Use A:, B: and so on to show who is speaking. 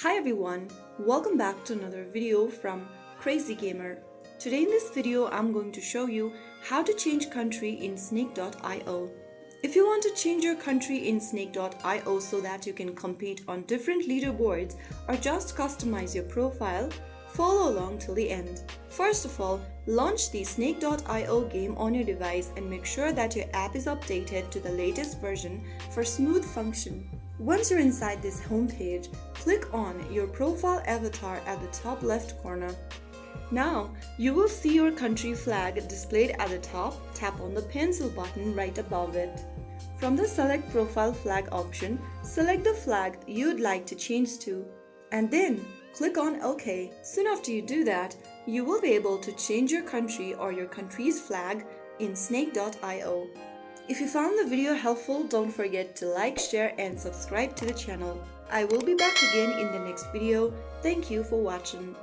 A: Hi everyone, welcome back to another video from Crazy Gamer. Today in this video I'm going to show you how to change country in snake.io. If you want to change your country in snake.io so that you can compete on different leaderboards or just customize your profile, follow along till the end. First of all, launch the snake.io game on your device and make sure that your app is updated to the latest version for smooth function. Once you're inside this homepage, click on your profile avatar at the top left corner. Now, you will see your country flag displayed at the top. Tap on the pencil button right above it. From the Select Profile Flag option, select the flag you'd like to change to, and then click on OK. Soon after you do that, you will be able to change your country or your country's flag in snake.io. If you found the video helpful, don't forget to like, share and subscribe to the channel. I will be back again in the next video. Thank you for watching.